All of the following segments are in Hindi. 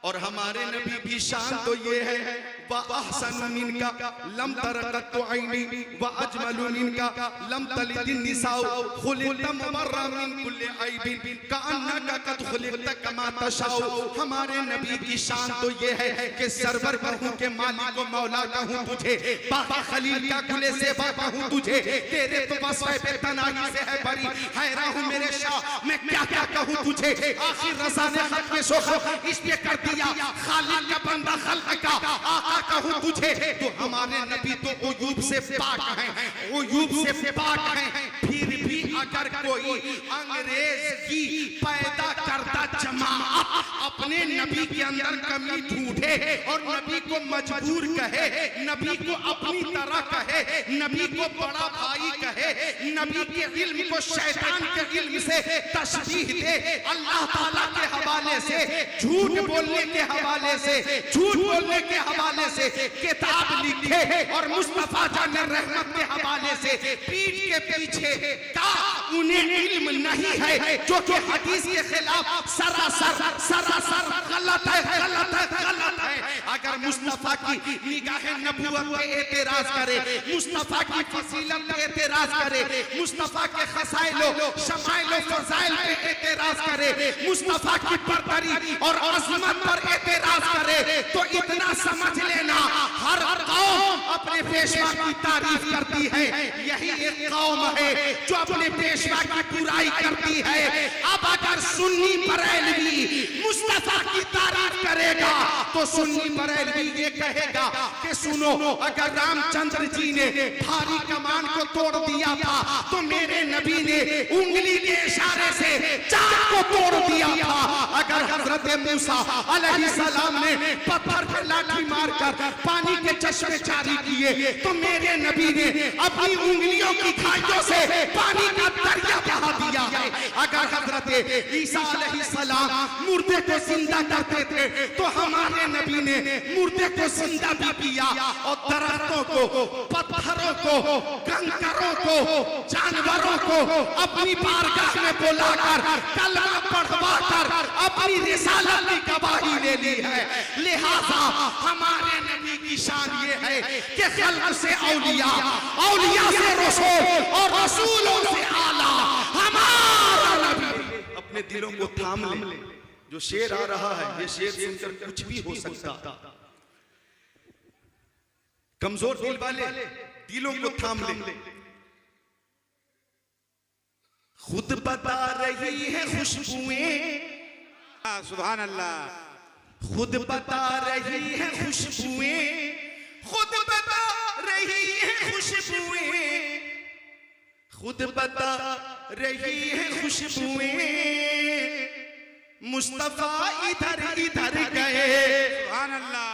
और हमारे नबी की शान तो ये है व अहसनु मिनका लम तरकत आईनी व अजमलु मिनका लम तलिदिन निसाउ खुलिक़्ता मुबर्रा मिन कुल्ली ऐबिन कअन्नका कद खुलिक़्ता कमा तशाउ। हमारे नबी की शान तो ये है कि सरवर कहूं के मालिक व मौला कहूं तुझे, बाबा खलील का गुले से कहूं तुझे, तेरे तो वस्फ़ पे तनाई से है बरी, हैरान हूं मेरे शाह मैं क्या क्या कहूं तुझे। आखिर रज़ा ने खत में सोख इसलिए कर दिया खालिद का बंदा खल्क़ का आका कहूं तुझे। तो हमारे नबी तो उयूब से पाक हैं, उयूब से पाक हैं। फिर भी अगर कोई अंग्रेज की पैदा करता जमात अपने नबी के अंदर कमी ढूंढे और नबी को मजबूर कहे, नबी को अपनी तरह कहे, नबी को बड़ा भाई कहे, नबी के इल्म को शैतान के इल्म से तशबीह दे, अल्लाह ताला के हवाले से, झूठ बोलने के हवाले से, झूठ बोलने के हवाले से किताब लिखे और मुस्तफा जान रहमत के हवाले से पीठ के पीछे का उन्हें इल्म नहीं है, जो कि हदीस के खिलाफ सरासर गलत है, गलत है, गलत है। अगर मुस्तफा की निगाह नबूवत पे एतराज करे, मुस्तफा की फजीलत पे एतराज करे, मुस्तफा के खसाइलो शमाइलो फजाइल पे एतराज करे, मुस्तफा की बरतरी और अज़मत पर एतराज करे, तो इतना समझ लेना हर कौम अपने पेशवा की तारीफ करती है, यही एक कौम है जो अपने पेशवा की बुराई करती है। अब अगर सुन्नी बरेलवी मुस्तफा की तारीफ करेगा तो सुन्नी बरेलवी ये कहेगा कि सुनो, अगर रामचंद्र जी ने भारी कमान को तोड़ दिया था तो मेरे नबी ने उंगली के इशारे से चांद को तोड़ दिया था। अगर हजरत मूसा अलैहिस्सलाम ने पत्थर पे लाठी मारकर पानी के चश्मे जारी किए तो मेरे नबी ने अपनी उंगलियों की खाइयों से पानी का दरिया बहा दिया है। अगर हजरत ईसा अलैहिस्सलाम मुर्दे को जिंदा करते थे तो हमारे नबी ने मुर्दे को जिंदा भी किया और दरख्तों को, पत्थरों को, कंकरों को, जानवरों को अपनी बारगाह में बुलाकर कलमा पढ़वाकर अपनी रिसालत की गवाही ले ली है। लिहाजा हमारे नबी की शान ये है कि खल्क़ से औलिया, औलिया से रसूल और रसूलों से आला हमारा नबी। अपने दिलों को थाम ले, जो शेर आ रहा है ये शेर सुनकर कुछ भी हो सकता। कमजोर दिल वाले दिलों को थाम ले। खुद बता रही है खुशबुएं, सुभान अल्लाह, खुद बता रही है खुशबुएं, खुद बता रही है खुशबुएं, खुद बता रही है खुशबुएं, मुस्तफा इधर इधर गए। सुभान अल्लाह,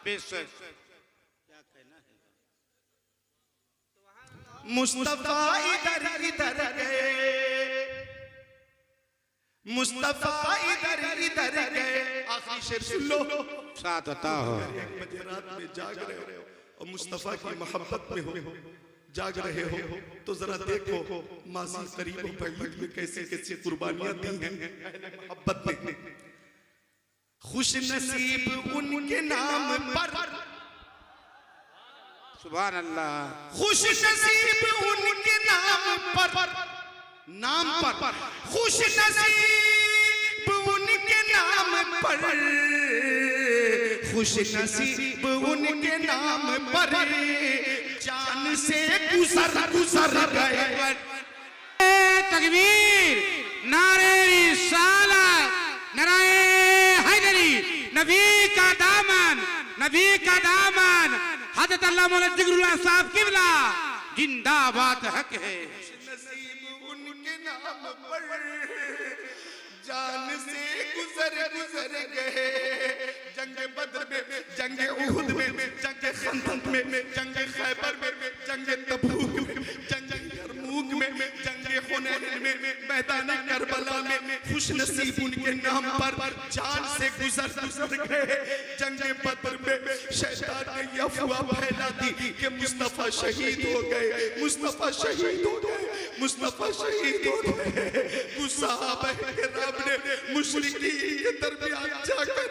बेशक क्या कहना है, मुस्तफा इधर इधर गए, मुस्तफा इधर इधर गए। आखिरी शेर सुन लो, साथ अता हो। 1 बजे रात में जाग रहे हो और मुस्तफा की मोहब्बत में हो, जाग रहे हो तो जरा देखो माजी करीब बैद में कैसे कैसे कुर्बानियां दी हैं मोहब्बत में। खुश नसीब उनके नाम पर, सुभान अल्लाह, खुश नसीब उनके नाम पर, नाम पर खुश नसीब उनके नाम पर, खुश नसीब उनके नाम पर, जान से गुजर गुजर गए। तकबीर, नारे रिसालत, नारे हैदरी, नबी का दामन, नबी का दामन, हज़रत अल्लाह मौलाना जिगरुल्लाह साहब किबला जिंदाबाद हक है। नसीब उनके नाम पर, जान से गुजर गुजर गए। जंग बद्र में, जंग उहुद में, जंग खंदक में, जंग खैबर में, जंग तबूक में, जंग यरमूक में, जंग हुनैन में, मैदान करबला में खुश नसीब उनके नाम पर जान से गुजर गुजर गए। जंग बद्र में शैतान ने यह अफवाह फैला दी कि मुस्तफा शहीद हो गए, मुस्तफा शहीद हो गए, मुस्तफा शहीद हो गए। सहाबा किराम ने मुशरिकीन के दरमियान जाकर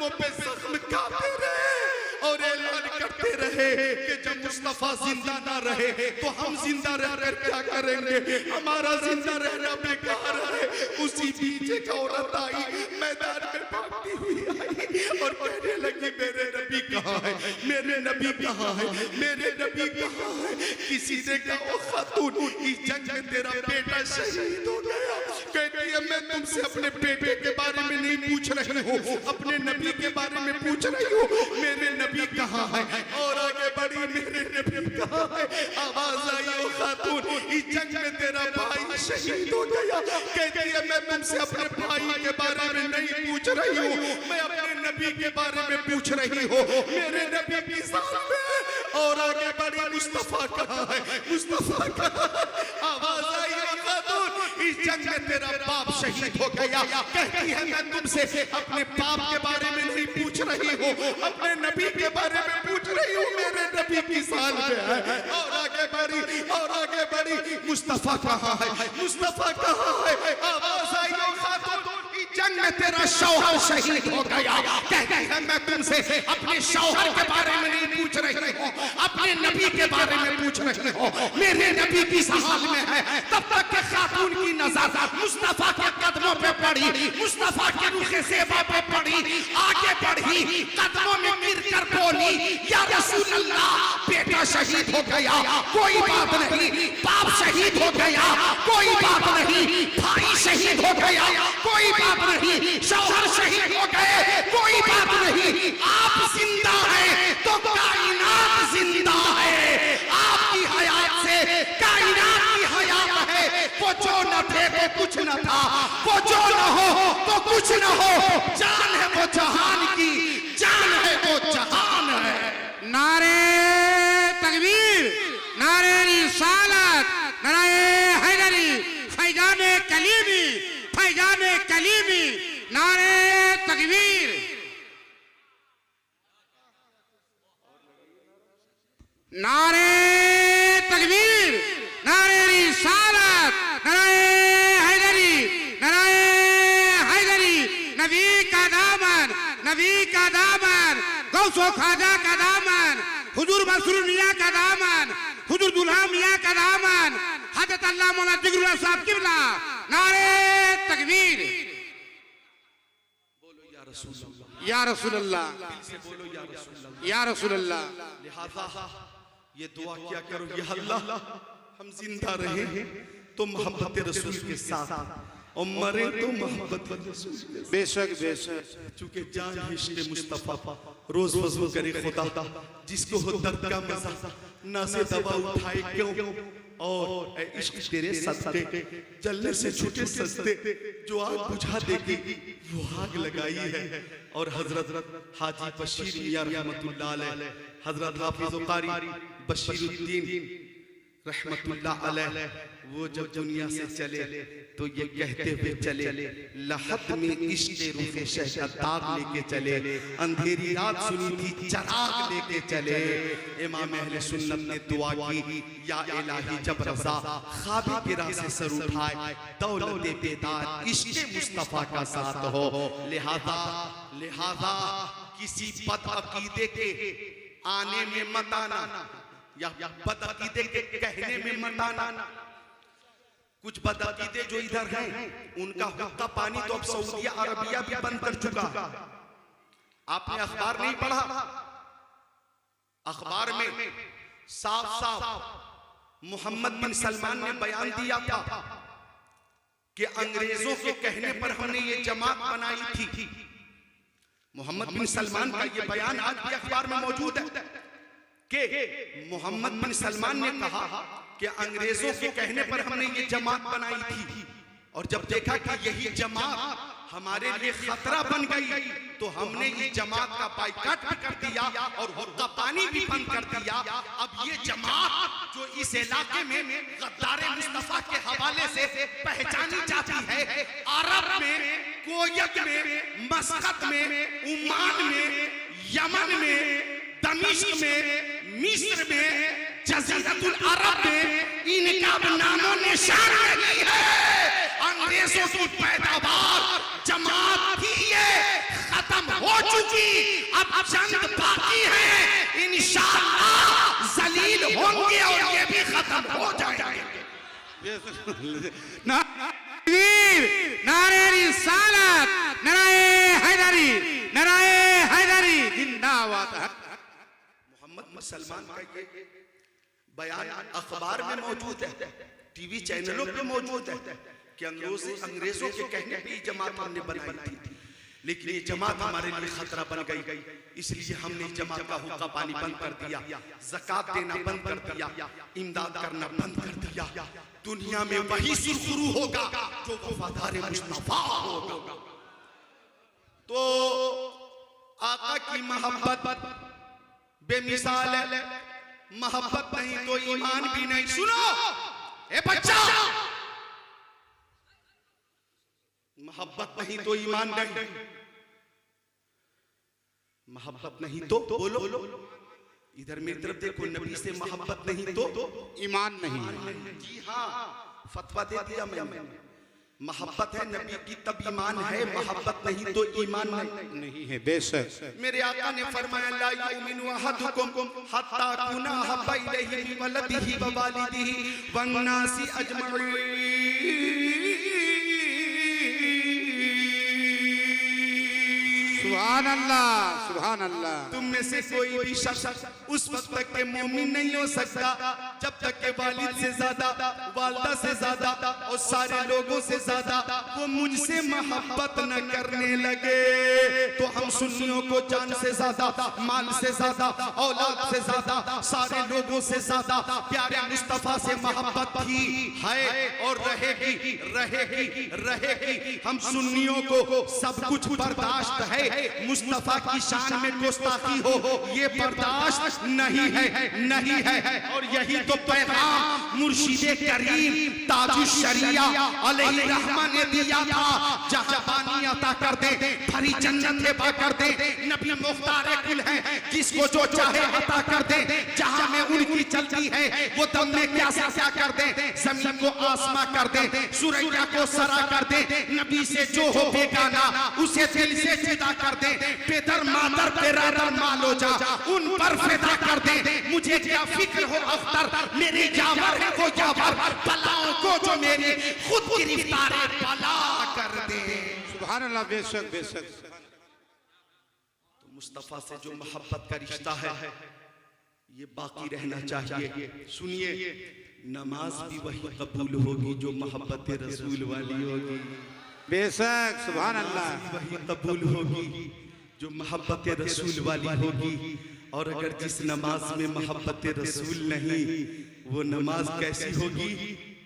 कदमों पे जख्म खाते रहे और ऐलान करते रहे कि जब मुस्तफा जिंदा ना रहे तो हम जिंदा रहकर क्या करेंगे, हमारा जिंदा रहना बेकार है। उसी बीच एक औरत आई, मैदान में भागती हुई आई और कहने लगी मेरे नबी कहाँ है, मेरे नबी कहाँ है, मेरे नबी कहाँ है। किसी ने कहा ओ खातून, इस जंग में तेरा बेटा शहीद हो गया। कहती है मैं तुमसे अपने बेटे के बारे में नहीं पूछ रही हूँ, अपने नबी के बारे में पूछ रही हूँ, मेरे नबी कहाँ है। और आगे बढ़ी, मेरे नबी कहाँ है। आवाज आई ओ खातून, इस जंग में तेरा भाई शहीद हो गया। कहती है मैं तुमसे अपने भाई के बारे में नहीं पूछ रही हूँ, मैं अपने नबी के बारे में पूछ रही हूँ, मेरे नबी की साथ में। और आगे बढ़ी, मुस्तफा कहाँ है, मुस्तफा कहाँ है। आवाज आई ओ खातून, इस जंग में तेरा बाप शहीद हो गया। कहती है मैं तुमसे अपने बाप के बारे में नहीं पूछ रही हूँ, अपने नबी के बारे में पूछ रही हूँ, मेरे नबी की साल में है। और आगे बढ़ी, और आगे बढ़ी, मुस्तफा कहाँ है, मुस्तफा कहाँ है। आवाज आई ओ खातून, इस जंग में तेरा शौहर शहीद हो गया। कहती है मैं तुमसे अपने शौहर के बारे में नहीं पूछ रही हूँ, अपने नबी के बारे में पूछ रही हूँ, मेरे नबी की हाल में है। तब तक के खातून की नजर मुस्तफा के कदमों पे पड़ी, मुस्तफा के रुखे सेवा पे पड़ी, आगे बढ़ी, कदमों में गिरकर बोली या रसूल अल्लाह, बेटा शहीद हो गया कोई बात नहीं, बाप शहीद हो गया कोई बात नहीं, भाई शहीद हो गया कोई बात नहीं, शौहर शहीद हो गए कोई बात नहीं, आप जिंदा हैं तो कायनात जिंदा है। आपकी हयात से कायनात की हयात है। वो जो न थे वो कुछ न था, वो जो न हो तो कुछ न हो, जान है वो जहान की, जान है वो जहान है। नारे तकबीर, नारे रिसालत, नारे हैदरी, फैजाने कलीमी, फैजाने कलीमी, नारे तकबीर, नारे तकबीर, नारे रिसालत, नारे हैदरी, नारे हैदरी, नबी का दामन, नबी का दामन, गौसो खाजा का दामन, हुजूर मसरूर मियां का दामन, हुजूर दुल्हा मियां का दामन, हजरत अल्लाह मौलाना जिगरुल्लाह साहब किबला, नारे तकबीर। बोलो या रसूल अल्लाह, या रसूल अल्लाह, से बोलो या रसूल अल्लाह, या रसूल अल्लाह। लिहाजा ये दुआ क्या करो, या अल्लाह हम जिंदा रहे तो मोहब्बत रसूल के साथ और मरे तो मोहब्बत रसूल के साथ। बेशक बेशक, चूंकि जान है इश्क़ मुस्तफा, रोज वज़ू करे खुदा, जिसको हो दर्द का मजा ना से दवा उठाए क्यों। और ऐ इश्क़ तेरे सदक़े जलने से छूटे सस्ते, जो आग बुझा देगी वो आग लगाई है। और हजरत हाजी बशीर मियां रहमतुल्लाह अलैह, हजरत हाफिज़ कारी बशीरुद्दीन रहमतुल्लाह अलैह, वो जब दुनिया से चले तो ये कहते हुए चले, लहद में इश्क़ रूहे शह का दाग लेके चले, अंधेरी रात सुनी थी चराग लेके चले। इमाम अहले सुन्नत ने दुआ की, या इलाही जब रज़ा ख्वाबे गिरा से सर उठाए, दौलत बेदार इश्क़ मुस्तफ़ा का साथ हो। लिहाजा किसी बद अकीदे के आने में मत आना, या बद अकीदे के कहने में मत आना। कुछ बदअकीदे जो इधर हैं उनका हुक्का पानी तो अब सऊदी अरबिया भी बंद कर चुका। आपने अखबार नहीं पढ़ा? अखबार में साफ साफ मोहम्मद बिन सलमान ने बयान दिया था कि अंग्रेजों के कहने पर हमने ये जमात बनाई थी। मोहम्मद बिन सलमान का ये बयान आज भी अखबार में मौजूद है कि मोहम्मद बिन सलमान ने कहा कि अंग्रेजों के कहने पर हमने ये जमात बनाई थी, और जब देखा कि यही जमात हमारे लिए खतरा बन गई तो हमने ये जमात का बाइकाट भी कर दिया और हुक्का पानी भी बंद कर दिया। अब ये जमात जो इस इलाके में गद्दारे मुस्तफा के हवाले से पहचानी जाती है, अरब में, कोयत में, मस्कत में, ओमान में, यमन में, दमिश्क में, मिस्र में, जज़ीरतुल अरब में इनका नामो निशान नहीं है। अंग्रेजों की पैदावार जमात थी, ये खत्म हो चुकी अब चंद बाकी हैं, इंशाअल्लाह जलील होंगे और ये भी खत्म हो जाएंगे। नारे रिसालत, नारे हैदरी, नारे हैदरी जिंदाबाद। मोहम्मद सलमान का ये बयान अखबार में मौजूद है, टीवी चैनलों पे मौजूद है कि अंग्रेजों के कहने पे जमात हमने बनाई थी, लेकिन ये जमात हमारे लिए खतरा बन गई, इसलिए हमने जमात का हुक्का पानी बंद कर दिया, ज़कात देना बंद कर दिया, इमदाद करना बंद कर दिया। दुनिया में वही सुरखुरू होगा जो वफादार मुस्तफा होगा। तो आका की मोहब्बत बेमिसाल है, मोहब्बत नहीं तो ईमान भी नहीं। सुनो ए बच्चा, मोहब्बत नहीं तो ईमान नहीं, मोहब्बत नहीं तो बोलो, इधर मेरी तरफ देखो, नबी से मोहब्बत नहीं तो ईमान नहीं। जी हाँ, फतवा दे दिया मैंने। मोहब्बत है नबी की तब ईमान है, मोहब्बत नहीं तो ईमान नहीं है। बेशक मेरे आका ने फरमाया ला युमिनु अहदुकुम हत्ता कुना हब्बा इलैहि मिन वलदिही व वालिदिही वन नासी अजमईन। सुभान अल्लाह, सुभान अल्लाह। तुम में से कोई भी शख्स उस वक्त तक के मोमिन नहीं हो सकता जब तक के वालिद से ज्यादा, वालदा से ज्यादा और सारे लोगों से ज्यादा वो मुझसे मोहब्बत न करने लगे। तो हम सुन्नियों को जान से ज्यादा, माल से ज्यादा, औलाद से ज्यादा, सारे लोगों से ज्यादा प्यारे मुस्तफा से मोहब्बत थी, है और रहेगी, रहेगी, रहेगी। हम सुन्नियों को सब कुछ बर्दाश्त है, मुस्तफा की शान में गुस्ताखी हो ये बर्दाश्त नहीं है, नहीं है। और यही तो पैगाम मुर्शिदे करीम ताजुश शरिया अलैहि रहमा ने दिया था, जहां पानी अता कर दे, भरी जन्नत अता कर दे, नबी मुख्तार कुल है, जिसको जो चाहे अता कर दे, जहां में उनकी चलती है वो दम में क्या क्या कर दे, जमीन को आसमां कर दे, सूरज को सरा कर दे, नबी से जो हो बेगाना उसे दिल से जुदा कर दे, पेदर मादर बेरादर मालो जा उन पर फिदा कर दे। मुझे क्या फिक्र हो अख्तर, मेरे जावर है वो जावर, बलाओं को जो मेरे खुद गिरफ्तार बला कर दे। सुभान अल्लाह। बेशक बेशक। तो मुस्तफा से जो मोहब्बत का रिश्ता है ये बाकी रहना चाहिए। सुनिए, नमाज भी वही कबूल होगी जो मोहब्बत रसूल वाली होगी। बेशक, सुभान अल्लाह। वही कबूल होगी जो मोहब्बत रसूल वाली होगी। और अगर जिस नमाज में मोहब्बत रसूल नहीं, वो नमाज कैसी होगी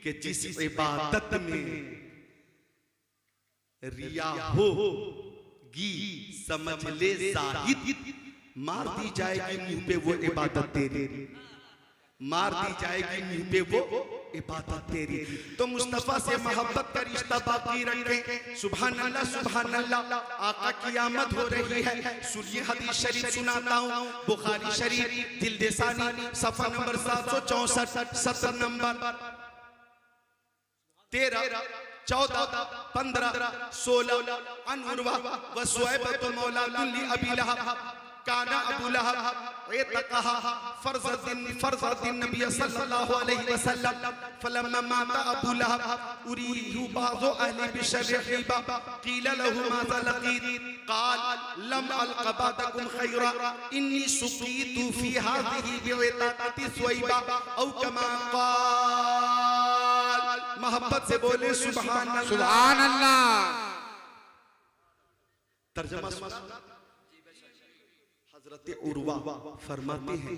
कि जिस इबादत में रिया होगी, समझ ले जाहिद, मार दी जाएगी मुंह पे वो इबादत तेरी, मार दी जाएगी मुंह पे वो इबादत तेरी। तो मुस्तफा से मोहब्बत का रिश्ता बाकी रखें। सुभान अल्लाह, सुभान अल्लाह। आका की आमद हो रही है। सुनिए हदीस शरीफ सुनाता हूँ, बुखारी शरीफ जिल्द सानी सफा नंबर 764, सत्र नंबर 13, 14, 15, 16। अन उर्वा व सुहैबतु मौलातुन लि अबी लहब काना अबू लहब एतक़हा फर्ज़दिन नबी सल्लल्लाहु अलैहि वसल्लम फलम्मा माता अबू लहब उरीहु बाज़ु अहली बिशर्रिबा क़ील लहु माज़ा लक़ीत क़ाल लम अलक़ बअदकुम खैरा इन्नी सुक़ीतु फ़ी हाज़िही बिइताक़ति सुवैबा औ कमा क़ाल। मोहब्बत से बोले सुभान अल्लाह, सुभान अल्लाह। तर्जुमा हजरत उर्वा फरमाते हैं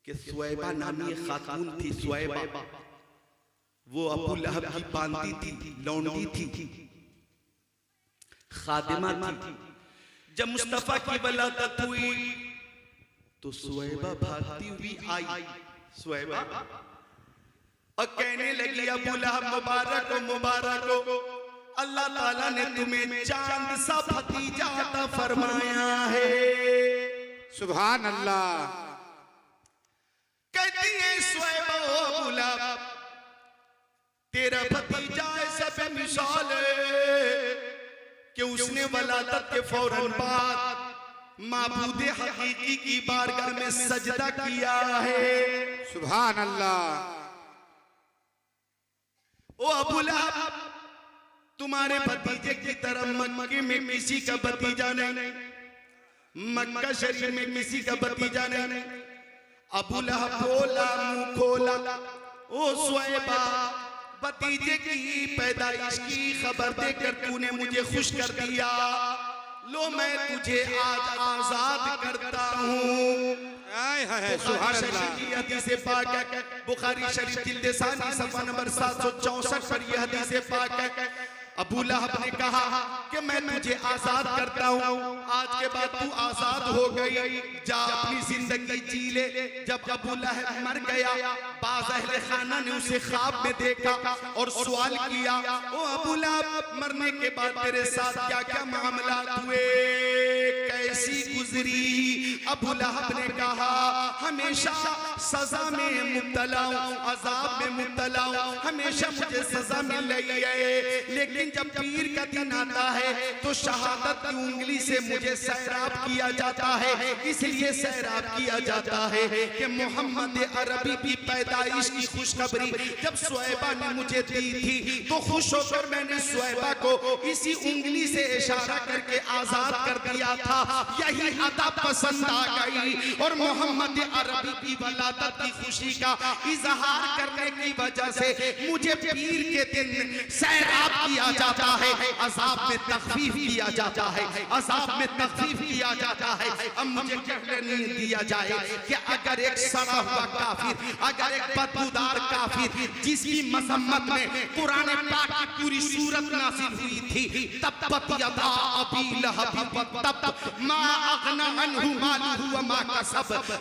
कि सुवैबा नामी खातून थी। सुवैबा वो अबू लहब की बांदी थी, लौंडी थी, खादिमा थी। जब मुस्तफा की वलादत हुई तो सुवैबा भागती हुई आई। सुवैबा और कहने लगी अबू लहब मुबारक हो, मुबारक हो, अल्लाह ताला ने तुम्हें चांद सा भतीजा अता फरमाया है। सुभान अल्लाह। कहती है सुहैबा ओ अबू लहब, तेरा भतीजा ऐसा बेमिसाल है कि उसने वलादत के फौरन बाद माबूद हकीकी की बारगाह में सजदा किया है। सुभान अल्लाह। ओ अबू लहब, तुम्हारे भतीजे की तरह मक्के में किसी का भतीजा नहीं, मक्का शरीफ में किसी का भतीजा नहीं। अबू लहब बोला, मुंह खोला, ओ सुहैबा, भतीजे की पैदाइश की खबर देकर तूने मुझे खुश कर दिया। लो मैं तुझे आज आजाद करता हूँ। सुभान अल्लाह। हदीस पाक है, बुखारी शरीफ जिल्द सानी सफा नंबर 764 पर यह हदीस पाक है। अबू लहब ने कहा कि मैं तुझे आजाद करता हूँ, आज के बाद तू आजाद हो गई, जा अपनी जिंदगी जी ले। जब अबू लहब मर गया, बाज़ अहले खाना ने उसे ख्वाब में देखा और सवाल किया, ओ अबू लहब, मरने के बाद तेरे साथ क्या क्या मामला हुए, कैसी गुजरी? अबू लहब ने कहा, हमेशा सजा में मुब्तला हूं, अजाब में मुब्तला हूं, हमेशा मुझे सजा मिल रही है, लेकिन जब पीर का दिन आता है तो शहादत की उंगली से मुझे सैराब किया जाता है। इसलिए सैराब किया जाता है कि मोहम्मद अरबी की पैदाइश की खुशखबरी जब सुहैबा ने मुझे दी थी तो खुश होकर मैंने सुहैबा को इसी उंगली से इशारा करके आजाद कर दिया था। यही अदा पसंद आ गई और मोहम्मद अरबी की वलादत की खुशी का इजहार करने की वजह से मुझे पीर के दिन सैराब किया जाता है, अजाब में तखफीफ किया जाता है, अजाब में तखफीफ किया जाता है। अब मुझे कहने नहीं दिया जाए कि अगर एक सड़ा हुआ काफिर, अगर एक बदबूदार काफिर जिसकी मजम्मत में कुरान पाक की पूरी सूरत नाज़िल हुई थी, तब्बत यदा अबी लहब तब मा अगना अन्हु मालुहु व मा कसब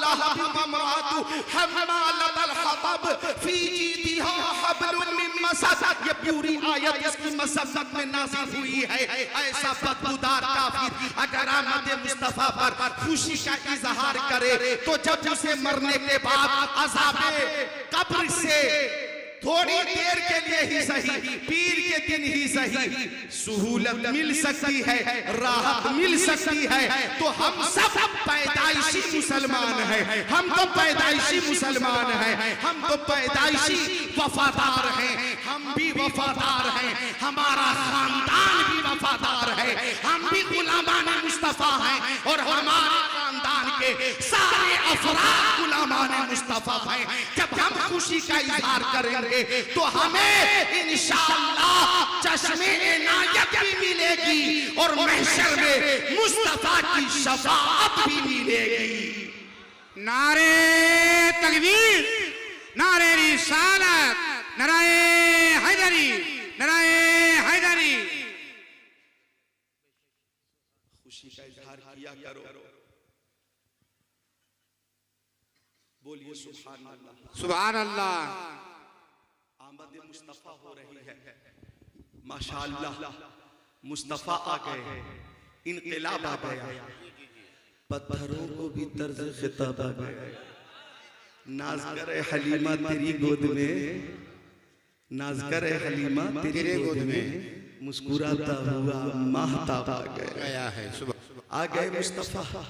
लहब वमरातु हम्मालतल हतब फी जीदिहा हब्लुन मिन मसद। ये पूरी आयत इसकी मसम्मत में नाज़िल हुई है। ऐसा बदबूदार काफिर अगर आमद मुस्तफा पर खुशी का इजहार करे तो जब उसे मरने के बाद अज़ाबे कब्र से थोड़ी देर के लिए ही सही, पीर के दिन ही सही, सहूलत मिल सकती है, राहत मिल सकती है, तो हम सब पैदाइशी मुसलमान हैं, हम तो पैदाइशी मुसलमान हैं, हम तो पैदाइशी वफादार हैं, हम भी वफादार हैं, हमारा खानदान भी वफादार है, हम भी गुलामान मुस्तफा हैं और हमारे खानदान के सारे अफराद गुलामान मुस्तफा हैं। जब हम खुशी का इजहार करेंगे तो हमें इंशाअल्लाह चश्मे इनायत भी मिलेगी और महशर में मुस्तफा की शफाअत भी मिलेगी। नारे तकबीर, नारे रिसालत, नारे हैदरी, नारे हैदरी। खुशी का इजहार किया करो, बोलिए सुभान अल्लाह। सुभान अल्लाह। आमद मुस्तफा हो रही है, माशाअल्लाह, मुस्तफा आ गए, इनकलाब आ गया, पत्थरों को भी तर्ज खिताब आ गया। नाज करे हलीमा तेरी गोद में, नाज करे हलीमा तेरी गोद में, मुस्कुराता हुआ माहताब आ गया है। आ गए मुस्तफा,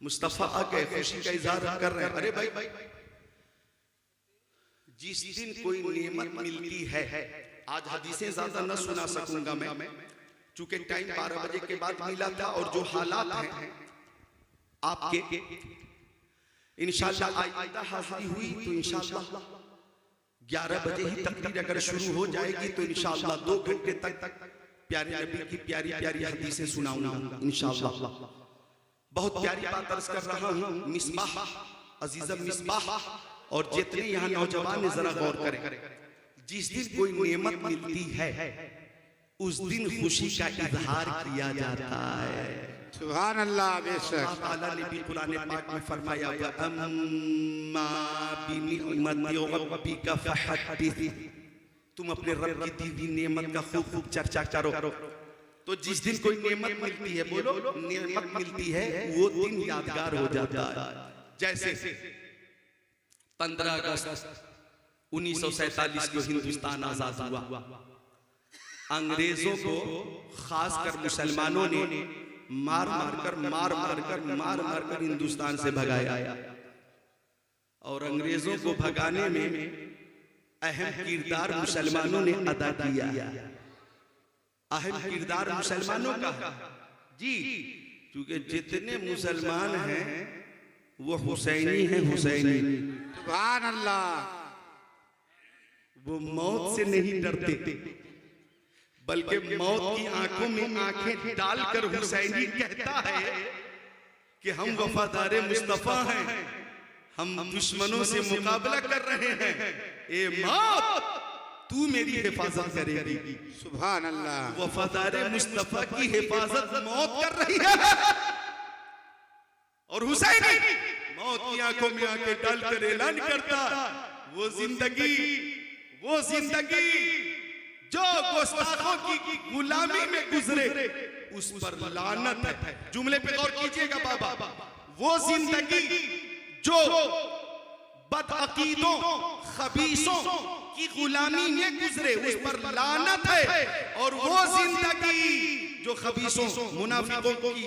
मुस्तफा आ गए, खुशी का इजहार कर रहे हैं। अरे भाई, जिस दिन कोई नेमत मिलती है, आज हदीसें ज्यादा न सुना सकूंगा मैं, चूंकि टाइम 12 बजे के बाद मिला था और जो हालात हैं आपके, इंशाअल्लाह आइंदा हाजिरी हुई तो इंशाअल्लाह 11 बजे ही तकरीर अगर शुरू हो जाएगी तो इंशाअल्लाह 2 घंटे तक प्यारे नबी की प्यारी प्यारी हदीसें सुनाऊंगा इंशाअल्लाह। बहुत प्यारी बात अर्ज कर रहा हूँ, मिसबाह अजीज़म मिसबाह और जितने यहाँ नौजवान ने जरा गौर करें, जिस दिन कोई नेमत मिलती है उस दिन खुशी का इजहार किया जाता है। सुभान अल्लाह। बेशक अल्लाह ताला ने भी कुरान पाक में फरमाया, अम्मा बिनिअमति रब्बिका फहद्दिस, तुम अपने रब की दी हुई नेमत का खूब खूब चर्चा करो। तो जिस दिन कोई नेमत मिलती है, बोलो नेमत मिलती है, वो दिन यादगार हो जाता है। जैसे 15 अगस्त 1947 को हिंदुस्तान आजाद हुआ, अंग्रेजों को खासकर मुसलमानों ने मार मार कर हिंदुस्तान से भगाया। और अंग्रेजों को भगाने में अहम किरदार मुसलमानों ने अदा किया। अहम किरदार मुसलमानों का जी, क्योंकि जितने मुसलमान हैं वो हुसैनी हैं, हुसैनी। सुभान अल्लाह। वो मौत से नहीं डरते, बल्कि मौत की आंखों में आंखें डालकर हुसैनी कहता है कि हम वफादार मुस्तफा हैं, हम दुश्मनों से मुकाबला कर रहे हैं, ए मौत तू मेरी हिफाजत करेगी। सुभान अल्लाह। वफादार मुस्तफा की हिफाजत मौत कर रही है, और हुसैनी मौत की आंखों में आंखें डालकर ऐलान करता, वो जिंदगी जो गुस्ताखों की गुलामी में गुजरे उस पर लानत है। जुमले पे गौर कीजिएगा बाबा। वो जिंदगी जो बदअकीदों खबीसों की गुलामी में गुजरे उस पर लानत है, और वो जिंदगी जो खबीसों मुनाफिकों की